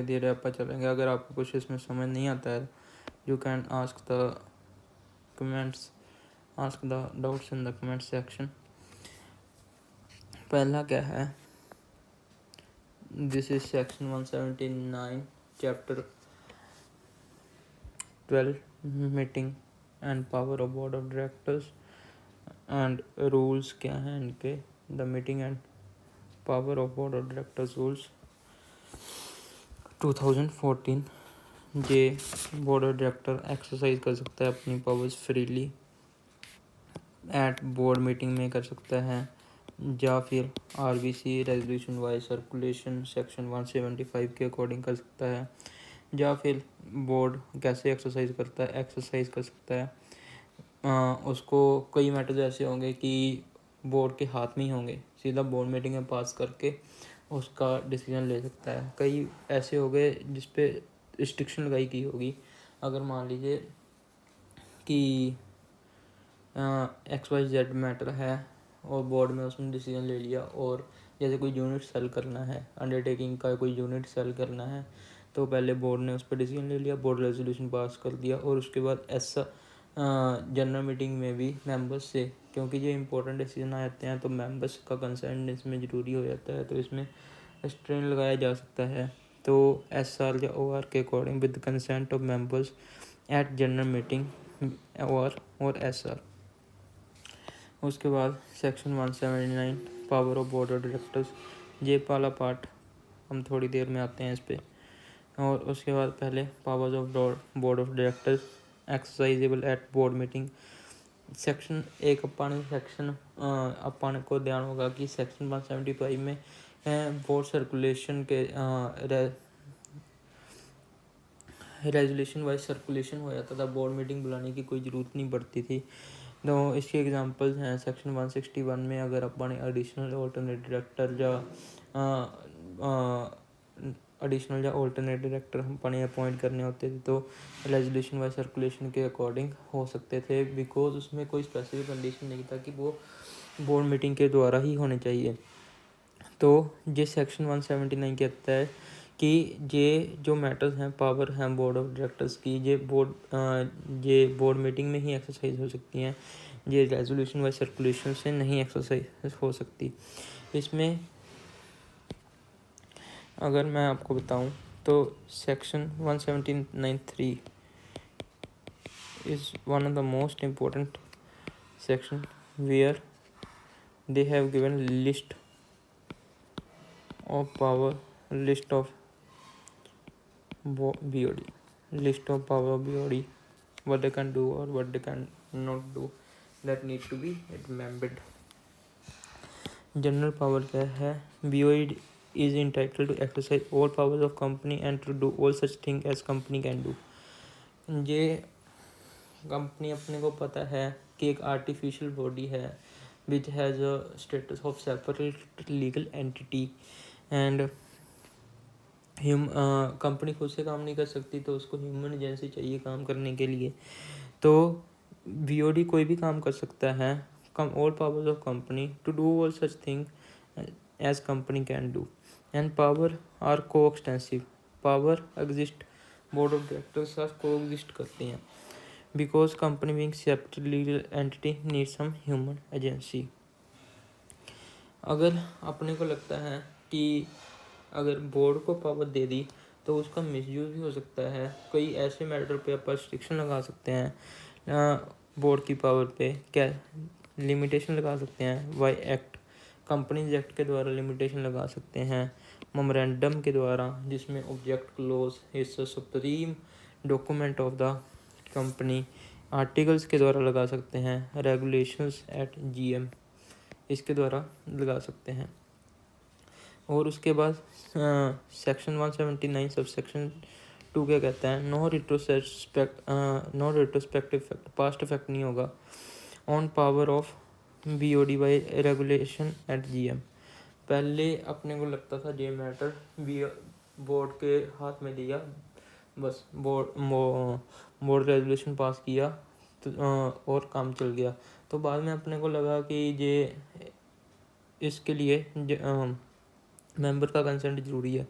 धीरे आप चलेंगे। अगर आपको कुछ इसमें समझ नहीं आता है, you can ask the doubts in the comment section. पहला क्या है, this is section 179 chapter 12 meeting and power of board of directors and rules क्या हैं इनके। The meeting and power of board of directors rules 2014। ये board of director exercise कर सकता है अपनी powers freely at board meeting में कर सकता है, या फिर RBC resolution wise circulation section 175 के अकॉर्डिंग कर सकता है, या फिर बोर्ड कैसे एक्सरसाइज कर सकता है। उसको कई मैटर्स ऐसे होंगे कि बोर्ड के हाथ में ही होंगे, सीधा बोर्ड मीटिंग में पास करके उसका डिसीजन ले सकता है। कई ऐसे हो गए जिस पे रिस्ट्रिक्शन लगाई गई होगी। अगर मान लीजिए कि XYZ मैटर है और बोर्ड में उसने डिसीजन ले लिया, और जैसे कोई यूनिट सेल करना है, अंडरटेकिंग का कोई यूनिट सेल करना है, तो पहले बोर्ड ने उस पर डिसीजन ले लिया, बोर्ड रेजोल्यूशन पास कर दिया, और उसके बाद ऐसा जनरल मीटिंग में भी मेंबर्स से, क्योंकि ये इंपॉर्टेंट डिसीजन आ जाते हैं तो मेंबर्स का कंसेंट इसमें ज़रूरी हो जाता है, तो इसमें स्ट्रेन लगाया जा सकता है। तो SR या OR के according with consent of members eight general meeting और SR। उसके बाद section 179 power of board of directors, ये वाला पार्ट हम थोड़ी देर में आते हैं इस पर। और उसके बाद पहले powers of board of directors exercisable at board meeting. Section एक अपन को ध्यान होगा कि सेक्शन 175 में बोर्ड सर्कुलेशन के रेजोल्यूशन वाइज सर्कुलेशन हो जाता था, बोर्ड मीटिंग बुलाने की कोई ज़रूरत नहीं पड़ती थी। तो इसके एग्जांपल्स हैं सेक्शन 161 में, अगर अपन एडिशनल ऑल्टरनेट डायरेक्टर अपने अपॉइंट करने होते थे तो रेजोल्यूशन वाइज सर्कुलेशन के अकॉर्डिंग हो सकते थे, बिकॉज उसमें कोई स्पेसिफिक कंडीशन नहीं था कि वो बोर्ड मीटिंग के द्वारा ही होने चाहिए। तो ये सेक्शन 179 कहता है कि ये जो मैटर्स हैं, पावर हैं बोर्ड ऑफ डायरेक्टर्स की, ये बोर्ड मीटिंग में ही एक्सरसाइज हो सकती हैं, ये रेजोल्यूशन वाइज सर्कुलेशन से नहीं एक्सरसाइज हो सकती। इसमें अगर मैं आपको बताऊं तो section 179(3) is one of the most important section where they have given list of power, list of BOD, what they can do or what they can not do, that need to be remembered. General power क्या है? BOD is entitled to exercise all powers of company and to do all such thing as company can do. ये company अपने को पता है कि एक artificial body है which has a status of separate legal entity and company खुद से काम नहीं कर सकती, तो उसको ह्यूमन एजेंसी चाहिए काम करने के लिए। तो BOD कोई भी काम कर सकता है, all powers of company to do all such thing as company can do, and power are co-extensive, power exist, board of directors are co-exist करते हैं, because company being separate legal entity needs some human agency. अगर अपने को लगता है कि अगर board को पावर दे दी तो उसका मिसयूज़ भी हो सकता है, कई ऐसे मैटर पे आप रिस्ट्रिक्शन लगा सकते हैं बोर्ड की पावर पे, क्या लिमिटेशन लगा सकते हैं बाय एक्ट, कंपनीज एक्ट के द्वारा लिमिटेशन लगा सकते हैं, मेमोरेंडम के द्वारा जिसमें object close is supreme document of the company, articles के द्वारा लगा सकते हैं, रेगुलेशंस एट GM इसके द्वारा लगा सकते हैं। और उसके बाद सेक्शन 179 सब सेक्शन 2 क्या कहता है? No retrospective effect, past effect नहीं होगा on power of BOD by regulation at GM। पहले अपने को लगता था ये मैटर बोर्ड के हाथ में दिया, बस बोर्ड रेजोल्यूशन पास किया तो और काम चल गया। तो बाद में अपने को लगा कि ये इसके लिए मेंबर का कंसेंट ज़रूरी है,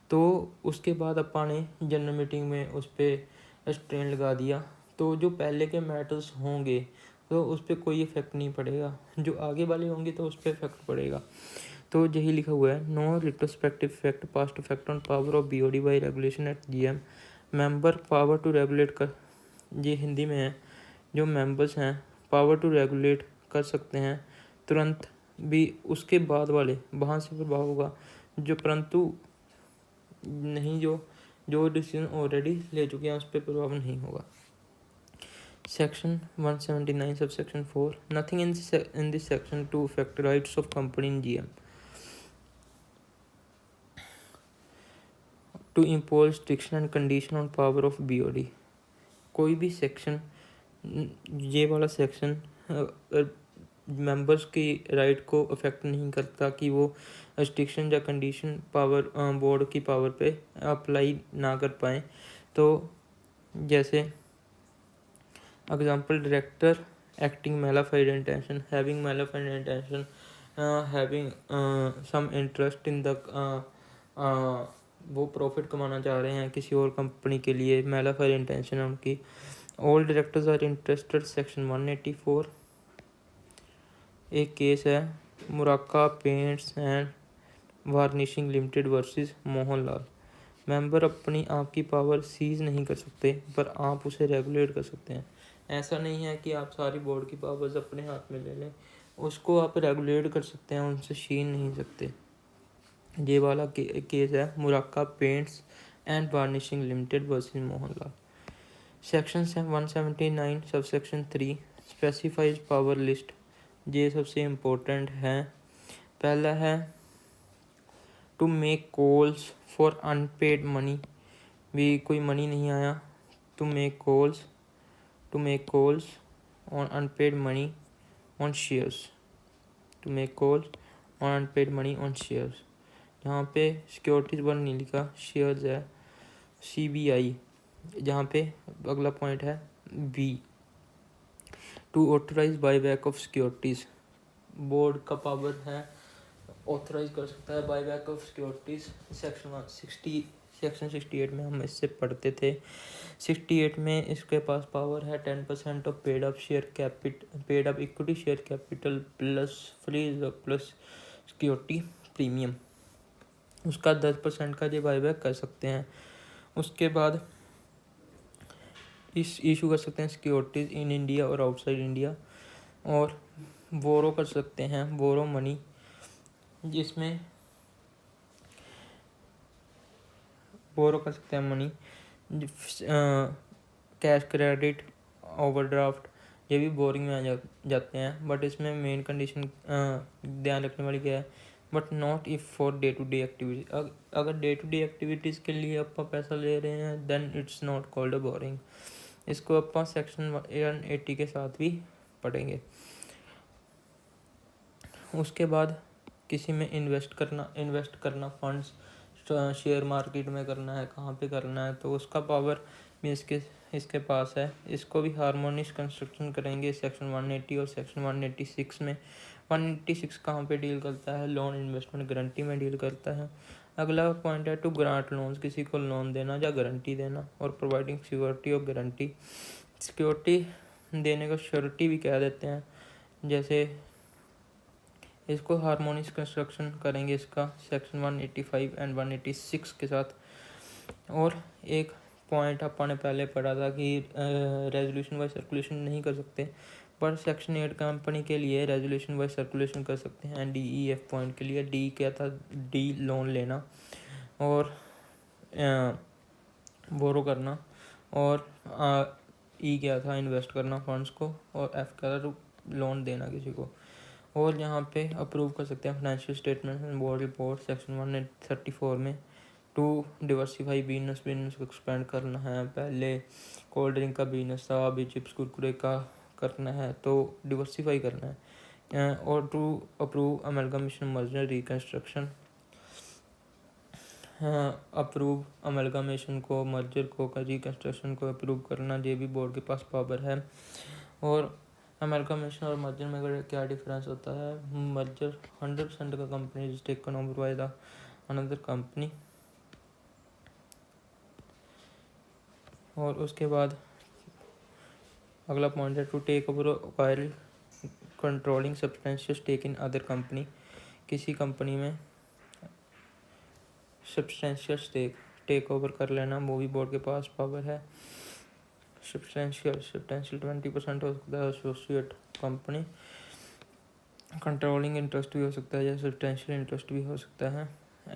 तो उसके बाद अपा ने जनरल मीटिंग में उस पर स्ट्रेन लगा दिया। तो जो पहले के मैटर्स होंगे तो उस पर कोई इफेक्ट नहीं पड़ेगा, जो आगे वाले होंगे तो उस पर इफेक्ट पड़ेगा। तो यही लिखा हुआ है, no retrospective effect past effect on power of BOD by regulation at GM. Member power to regulate कर, ये हिंदी में है, जो मेंबर्स हैं पावर टू रेगुलेट कर सकते हैं तुरंत भी, उसके बाद वाले वहाँ से प्रभाव होगा जो, परंतु नहीं जो जो डिसीजन ऑलरेडी ले चुके हैं उस पर प्रभाव नहीं होगा। Section 179 sub section 4, nothing in this section to affect rights of company in GM to impose restriction and condition on power of BOD. कोई भी सेक्शन, ये वाला सेक्शन मेंबर्स की राइट को अफेक्ट नहीं करता कि वो रिस्ट्रिक्शन या कंडीशन पावर बोर्ड की पावर पे अप्लाई ना कर पाएँ। तो जैसे example, director acting mala fide intention, having mala fide intention, having some interest in the, वो प्रॉफिट कमाना चाह रहे हैं किसी और कंपनी के लिए, मैलाफाइड इंटेंशन है उनकी। All directors are interested, section 184। एक केस है मुराक्का paints and varnishing limited versus Mohanlal. Member अपनी आपकी पावर सीज नहीं कर सकते पर आप उसे रेगुलेट कर सकते हैं। ऐसा नहीं है कि आप सारी बोर्ड की पावर्स अपने हाथ में ले लें, उसको आप रेगुलेट कर सकते हैं, उनसे छीन नहीं सकते। ये वाला केस है मुराक्का paints and varnishing limited versus Mohanlal. Section 179 sub section 3 specifies power list. ये सबसे इम्पोर्टेंट है। पहला है to make calls for unpaid money, भी कोई मनी नहीं आया, to make calls on unpaid money on shares, to make calls on unpaid money on shares. यहाँ पे सिक्योरिटीज वन नहीं लिखा, शेयर्स है CBI। जहाँ पे अगला पॉइंट है B, to authorise buyback of securities. Board का पावर है ऑथराइज कर सकता है बाईबैक ऑफ सिक्योरिटीज़। सेक्शन 68 में हम इससे पढ़ते थे। 68 में इसके पास पावर है 10% of paid up equity share capital plus frees plus security premium, उसका 10% का ये बाईबैक कर सकते हैं। उसके बाद इस इशू कर सकते हैं सिक्योरिटीज़ इन इंडिया और आउटसाइड इंडिया, और बोरो कर सकते हैं, बोरो मनी, जिसमें बोरो कर सकते हैं मनी, कैश क्रेडिट ओवरड्राफ्ट, ये भी बोरिंग में आ जाते हैं। बट इसमें मेन कंडीशन ध्यान रखने वाली क्या है, but not if for day to day activity. अगर डे टू डे एक्टिविटीज़ के लिए आप पैसा ले रहे हैं then it's not called a borrowing. इसको आप सेक्शन 180 के साथ भी पढ़ेंगे। उसके बाद किसी में इन्वेस्ट करना फंड्स शेयर मार्केट में करना है, कहाँ पे करना है, तो उसका पावर भी इसके पास है। इसको भी हार्मोनियस कंस्ट्रक्शन करेंगे सेक्शन 180 और सेक्शन 186 में। 186 कहाँ पे डील करता है, लोन इन्वेस्टमेंट गारंटी में डील करता है। अगला पॉइंट है टू ग्रांट लोन्स, किसी को लोन देना या गारंटी देना, और प्रोवाइडिंग सिक्योरिटी और गारंटी। सिक्योरिटी देने को श्योरिटी भी कह देते हैं। जैसे इसको हार्मोनियस कंस्ट्रक्शन करेंगे इसका सेक्शन 185 एंड 186 के साथ। और एक पॉइंट अपन ने पहले पढ़ा था कि रेजोल्यूशन बाय सर्कुलेशन नहीं कर सकते, पर सेक्शन 8 कंपनी के लिए रेजोल्यूशन बाय सर्कुलेशन कर सकते हैं। DEF पॉइंट के लिए डी क्या था, डी लोन लेना और बोरो करना, और ई क्या था, इन्वेस्ट करना फंड्स को, और F क्या था, लोन देना किसी को। और यहाँ पे अप्रूव कर सकते हैं financial statement and board report section 134 में। टू डिवर्सिफाई बिजनेस को एक्सपेंड करना है। पहले कोल्ड ड्रिंक का बिजनेस था, अभी चिप्स कुरकुरे का करना है, तो डिवर्सिफाई करना है। और to approve amalgamation merger reconstruction, approve amalgamation को, मर्जर को, रिकन्स्ट्रक्शन को अप्रूव करना, ये भी बोर्ड के पास पावर है। और अमेलगमेशन और मर्जर में क्या डिफरेंस होता है, मर्जर 100% का company is taken over by the another company, और उसके बाद अगला पॉइंट है to take over acquire controlling substantial stake in other company. किसी कंपनी में सब्सटेंशियल स्टेक टेक ओवर कर लेना, वो भी बोर्ड के पास पावर है। सब्सटेंशियल 20% हो सकता है एसोसिएट कंपनी। कंट्रोलिंग इंटरेस्ट भी हो सकता है या सब्सटेंशियल इंटरेस्ट भी हो सकता है।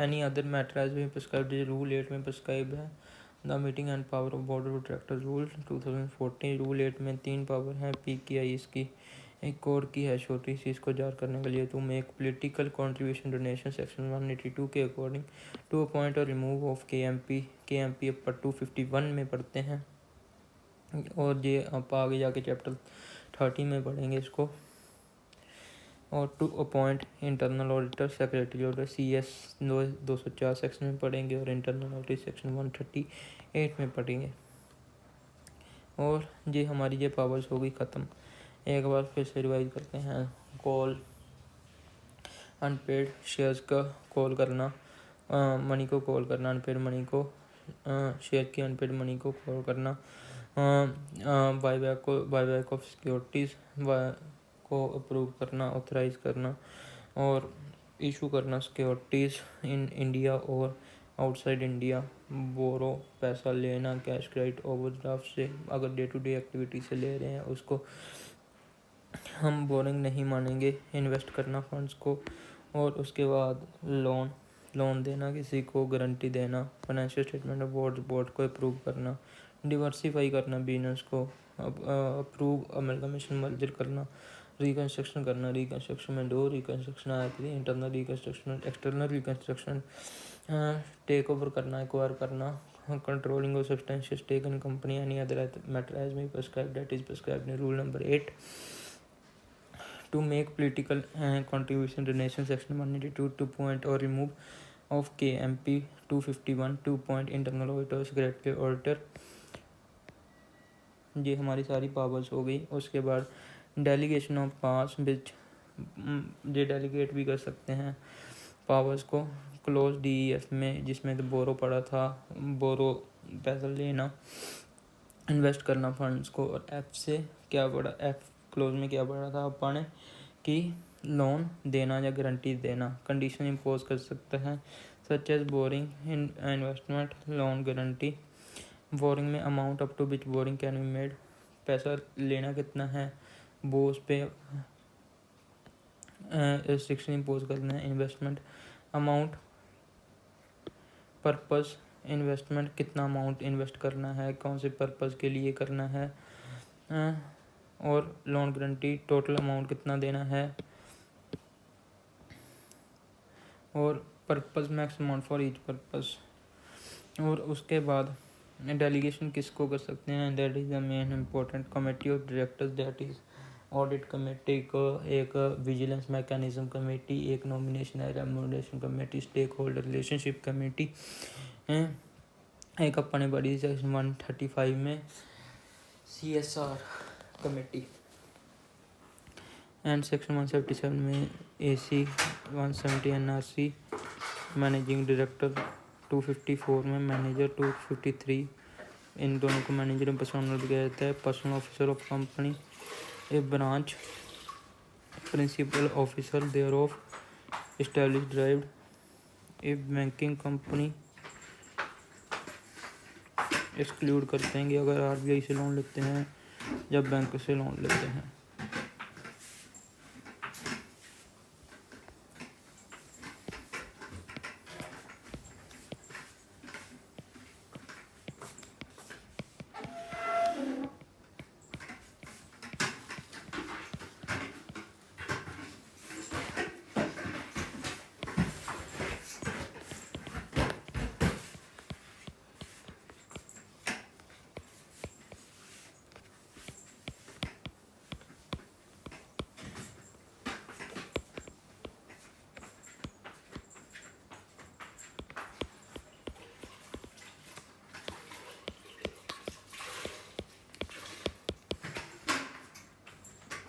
एनी अदर मैटर एज भी प्रिस्क्राइब्ड रूल 8 में प्रिस्क्राइब है। The meeting and power of board of directors rule 2014 rule 8 में 3 पावर हैं। पी की आई इसकी एक और की है छोटी सी, इसको जार करने के लिए। To make political contribution donation section 182 के अकॉर्डिंग टू अपॉइंट और remove of K M P पर 251 में पढ़ते हैं, और ये आप आगे जाके चैप्टर 30 में पढ़ेंगे इसको। और to appoint internal auditor secretary auditor CS 204 section में पढ़ेंगे, और इंटरनल ऑडिटर सेक्शन 138 में पढ़ेंगे। और ये हमारी ये पावर्स हो गई ख़त्म। एक बार फिर से रिवाइज करते हैं। कॉल अनपेड शेयर्स का कॉल करना, मनी को कॉल करना, अनपेड मनी को शेयर की अनपेड मनी को कॉल करना, बायबैक ऑफ सिक्योरिटीज़ को अप्रूव करना, ऑथराइज करना, और इशू करना सिक्योरिटीज़ इन इंडिया और आउटसाइड इंडिया। बोरो पैसा लेना, कैश क्रेडिट ओवरड्राफ्ट से अगर डे टू डे एक्टिविटी से ले रहे हैं उसको हम बोरिंग नहीं मानेंगे। इन्वेस्ट करना फंड्स को, और उसके बाद लोन देना, किसी को गारंटी देना, फाइनेंशियल स्टेटमेंट ऑफ बोर्ड को अप्रूव करना, डिवर्सिफाई करना बिजनेस को, अप्रूव अमेलगमेशन मर्जर करना, रिकन्स्ट्रक्शन करना। रिकन्स्ट्रक्शन में 2 रिकन्स्ट्रक्शन आए थे, internal reconstruction, external reconstruction. Take over करना, एक्वायर करना, controlling of substantial stake in company, any other matter as may prescribed that is prescribed in rule number 8। To make political contribution donation section 182 to point or remove of KMP 251 to point internal auditor secretary auditor। ये हमारी सारी powers हो गई। उसके बाद delegation of powers which ये delegate भी कर सकते हैं पावर्स को। क्लोज DEF में जिसमें तो बोरो पड़ा था, बोरो पैसा लेना, इन्वेस्ट करना फंड्स को। और F से क्या पड़ा, F क्लोज में क्या पड़ा था अपन ने कि लोन देना या गारंटी देना। कंडीशन इम्पोज कर सकते हैं such as borrowing in investment, loan, guarantee. Borrowing में amount up to which borrowing can be made, पैसा लेना कितना है वो उस पर रिस्ट्रिक्शन इम्पोज करना है। इन्वेस्टमेंट अमाउंट, पर्पस, इन्वेस्टमेंट कितना अमाउंट इन्वेस्ट करना है, कौन से पर्पस के लिए करना है। और लोन गारंटी, टोटल अमाउंट कितना देना है, और purpose, max amount for each purpose. और उसके बाद डेलीगेशन किसको कर सकते हैं, that is the main important committee of directors, that is audit committee को, एक विजिलेंस मैकेनिज्म कमेटी, एक nomination and remuneration committee, stakeholder relationship committee, एक अपने बड़ी सेक्शन 135 में CSR कमेटी, एंड सेक्शन 177 में AC, 170 NRC मैनेजिंग डायरेक्टर, 254 में manager, 253 इन दोनों को मैनेजर में पर्सनल दिया जाता है। Personal officer of company, a branch principal officer there of establish derived, a banking company exclude करते हैं अगर RBI से लोन लेते हैं या बैंक से लोन लेते हैं।